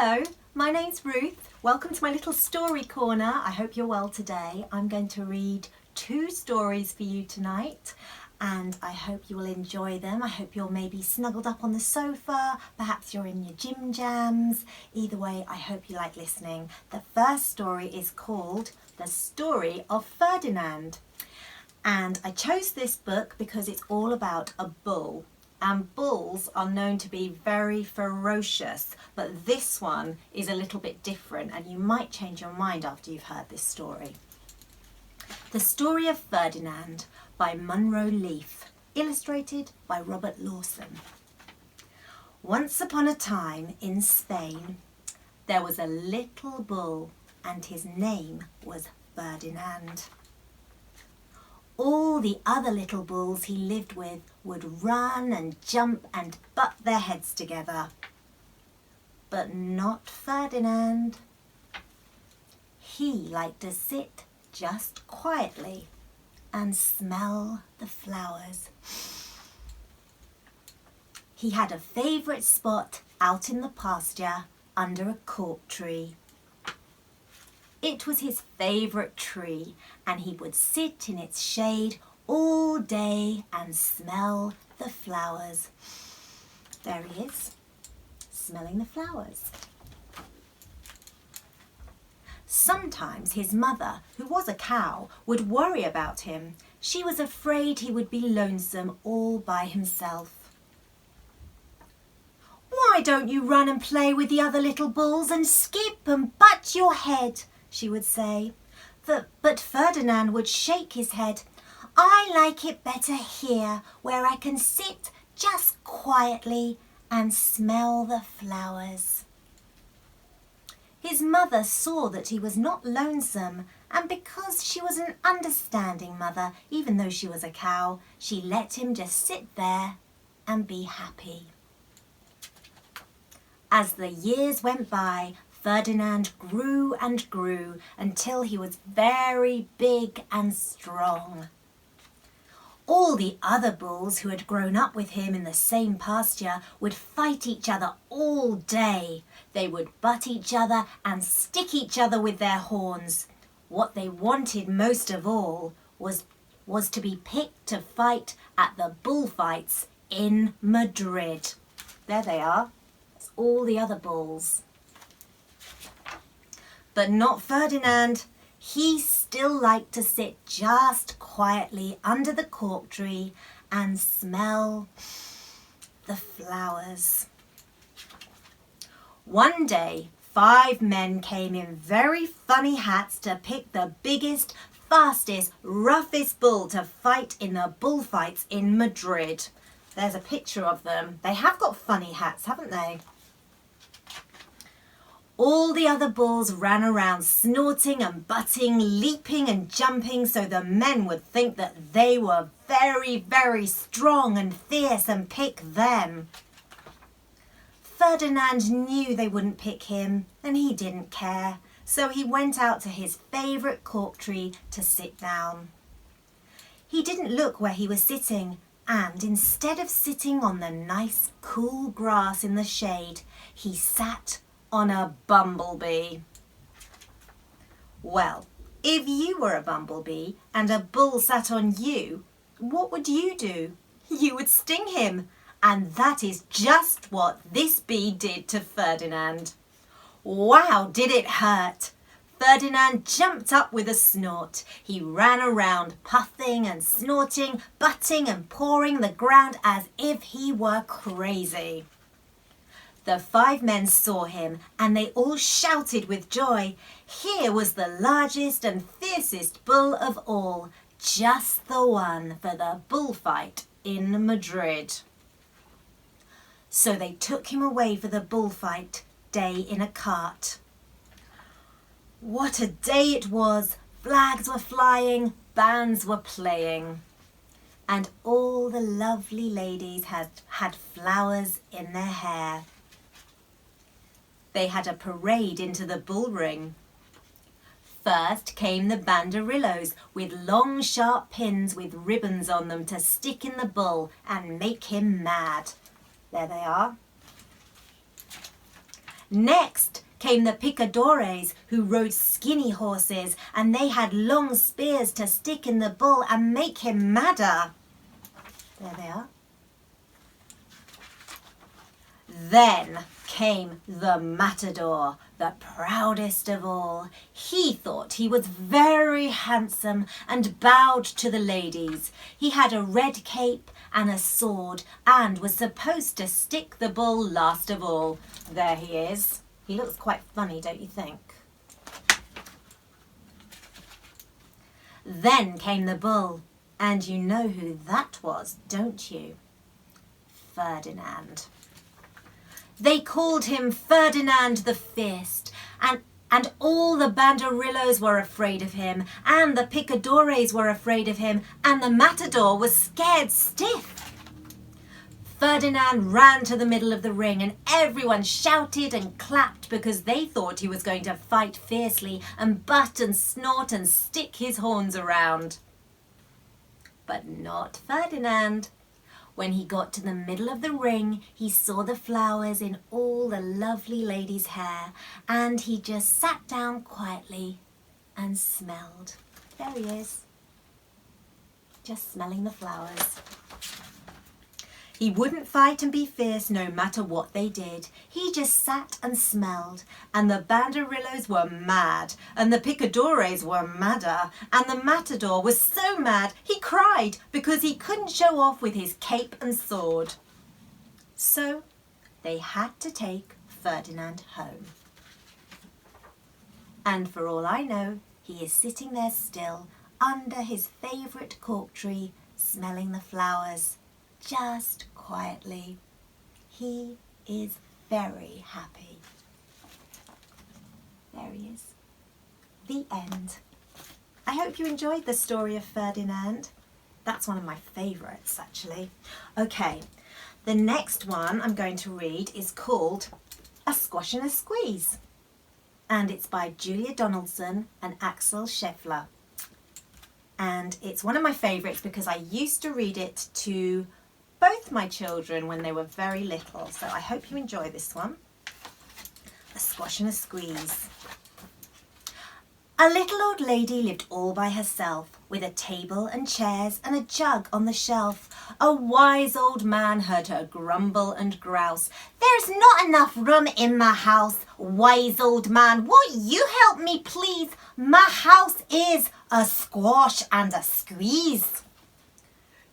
Hello, my name's Ruth. Welcome to my little story corner. I hope you're well today. I'm going to read 2 stories for you tonight and I hope you will enjoy them. I hope you're maybe snuggled up on the sofa, perhaps you're in your gym jams. Either way, I hope you like listening. The first story is called The Story of Ferdinand. And I chose this book because it's all about a bull. And bulls are known to be very ferocious, but this one is a little bit different and you might change your mind after you've heard this story. The Story of Ferdinand by Munro, illustrated by Robert Lawson. Once upon a time in Spain, there was a little bull and his name was Ferdinand. All the other little bulls he lived with would run and jump and butt their heads together. But not Ferdinand. He liked to sit just quietly and smell the flowers. He had a favourite spot out in the pasture under a cork tree. It was his favourite tree and he would sit in its shade all day and smell the flowers. There he is, smelling the flowers. Sometimes his mother, who was a cow, would worry about him. She was afraid he would be lonesome all by himself. "Why don't you run and play with the other little bulls and skip and butt your head?" she would say. But Ferdinand would shake his head. "I like it better here, where I can sit just quietly and smell the flowers." His mother saw that he was not lonesome, and because she was an understanding mother, even though she was a cow, she let him just sit there and be happy. As the years went by, Ferdinand grew and grew until he was very big and strong. All the other bulls who had grown up with him in the same pasture would fight each other all day. They would butt each other and stick each other with their horns. What they wanted most of all was to be picked to fight at the bullfights in Madrid. There they are. That's all the other bulls. But not Ferdinand. He still liked to sit just quietly under the cork tree and smell the flowers. One day, 5 men came in very funny hats to pick the biggest, fastest, roughest bull to fight in the bullfights in Madrid. There's a picture of them. They have got funny hats, haven't they? All the other bulls ran around snorting and butting, leaping and jumping so the men would think that they were very, very strong and fierce and pick them. Ferdinand knew they wouldn't pick him and he didn't care, so he went out to his favourite cork tree to sit down. He didn't look where he was sitting, and instead of sitting on the nice cool grass in the shade, he sat on a bumblebee. Well, if you were a bumblebee and a bull sat on you, what would you do? You would sting him, and that is just what this bee did to Ferdinand. Wow, did it hurt! Ferdinand jumped up with a snort. He ran around puffing and snorting, butting and pawing the ground as if he were crazy. The 5 men saw him and they all shouted with joy. Here was the largest and fiercest bull of all, just the one for the bullfight in Madrid. So they took him away for the bullfight day in a cart. What a day it was! Flags were flying, bands were playing, and all the lovely ladies had flowers in their hair. They had a parade into the bull ring. First came the banderillos with long sharp pins with ribbons on them to stick in the bull and make him mad. There they are. Next came the picadores, who rode skinny horses, and they had long spears to stick in the bull and make him madder. There they are. Then came the matador, the proudest of all. He thought he was very handsome and bowed to the ladies. He had a red cape and a sword and was supposed to stick the bull last of all. There he is. He looks quite funny, don't you think? Then came the bull, and you know who that was, don't you? Ferdinand. They called him Ferdinand the Fierce, and all the banderillos were afraid of him, and the picadores were afraid of him, and the matador was scared stiff. Ferdinand ran to the middle of the ring, and everyone shouted and clapped because they thought he was going to fight fiercely and butt and snort and stick his horns around. But not Ferdinand. When he got to the middle of the ring, he saw the flowers in all the lovely ladies' hair, and he just sat down quietly and smelled. There he is, just smelling the flowers. He wouldn't fight and be fierce no matter what they did. He just sat and smelled, and the banderillos were mad, and the picadores were madder, and the matador was so mad he cried because he couldn't show off with his cape and sword. So they had to take Ferdinand home. And for all I know, he is sitting there still under his favourite cork tree, smelling the flowers, just quietly. He is very happy. There he is. The end. I hope you enjoyed the story of Ferdinand. That's one of my favourites, actually. Okay, the next one I'm going to read is called A Squash and a Squeeze, and it's by Julia Donaldson and Axel Scheffler. And it's one of my favourites because I used to read it to both my children when they were very little, so I hope you enjoy this one. A Squash and a Squeeze. A little old lady lived all by herself, with a table and chairs and a jug on the shelf. A wise old man heard her grumble and grouse. "There's not enough room in my house. Wise old man, won't you help me please? My house is a squash and a squeeze."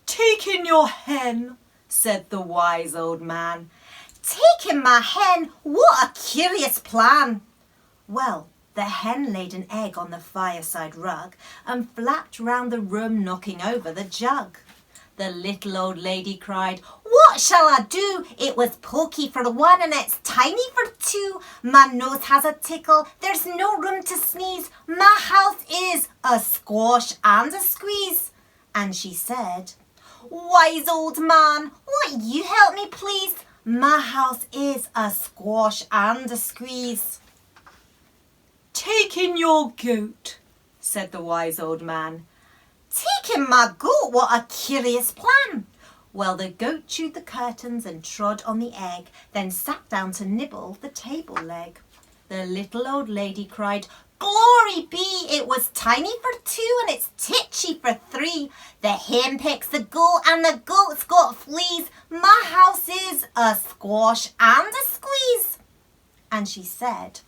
"Take in your hen," said the wise old man. "Take in my hen? What a curious plan." Well, the hen laid an egg on the fireside rug and flapped round the room, knocking over the jug. The little old lady cried, "What shall I do? It was pokey for one and it's tiny for two. My nose has a tickle, there's no room to sneeze. My house is a squash and a squeeze." And she said, "Wise old man, won't you help me please? My house is a squash and a squeeze." "Take in your goat," said the wise old man. "Take in my goat? What a curious plan." Well, the goat chewed the curtains and trod on the egg, then sat down to nibble the table leg. The little old lady cried, "Glory be, it was tiny for two and it's titchy for three. The hen pecks the goat and the goat's got fleas. My house is a squash and a squeeze." And she said,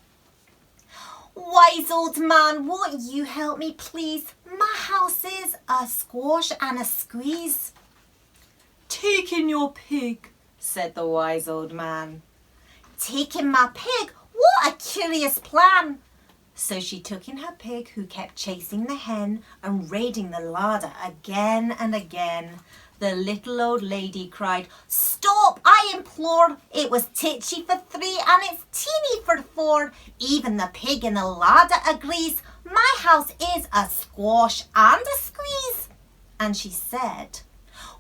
"Wise old man, won't you help me please? My house is a squash and a squeeze." "Take in your pig," said the wise old man. "Take in my pig? What a curious plan." So she took in her pig, who kept chasing the hen and raiding the larder again and again. The little old lady cried, "Stop, I implore. It was titchy for three and it's teeny for four. Even the pig in the larder agrees. My house is a squash and a squeeze." And she said,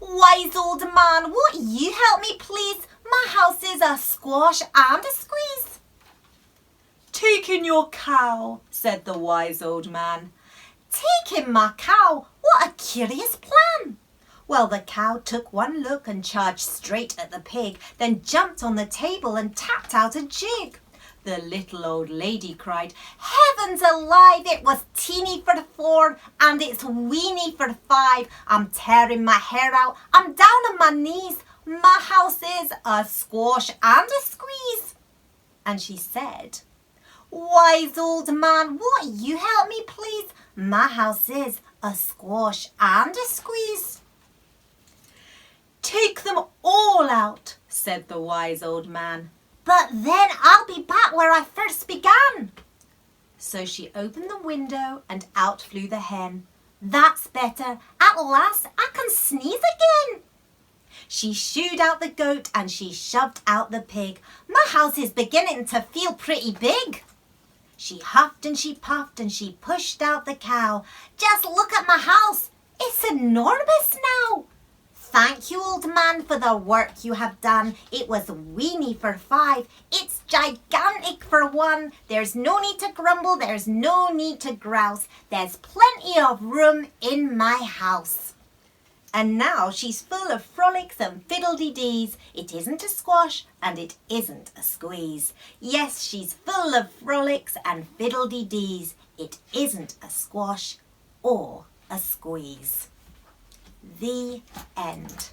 "Wise old man, won't you help me please? My house is a squash and a squeeze." "Take in your cow," said the wise old man. "Take in my cow? What a curious plan." Well, the cow took one look and charged straight at the pig, then jumped on the table and tapped out a jig. The little old lady cried, "Heavens alive, it was teeny for 4 and it's weeny for 5. I'm tearing my hair out, I'm down on my knees. My house is a squash and a squeeze." And she said, "Wise old man, won't you help me please? My house is a squash and a squeeze." "Take them all out," said the wise old man. "But then I'll be back where I first began." So she opened the window and out flew the hen. "That's better. At last I can sneeze again." She shooed out the goat and she shoved out the pig. "My house is beginning to feel pretty big." She huffed and she puffed and she pushed out the cow. "Just look at my house. It's enormous now." "Thank you, old man, for the work you have done. It was weeny for 5. It's gigantic for 1. There's no need to grumble. There's no need to grouse. There's plenty of room in my house." And now she's full of frolics and fiddle-de-dees. It isn't a squash and it isn't a squeeze. Yes, she's full of frolics and fiddle-de-dees. It isn't a squash or a squeeze. The end.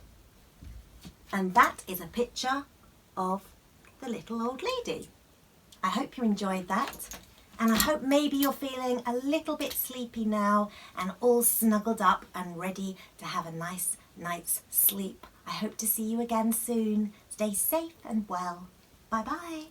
And that is a picture of the little old lady. I hope you enjoyed that. And I hope maybe you're feeling a little bit sleepy now and all snuggled up and ready to have a nice night's sleep. I hope to see you again soon. Stay safe and well. Bye-bye.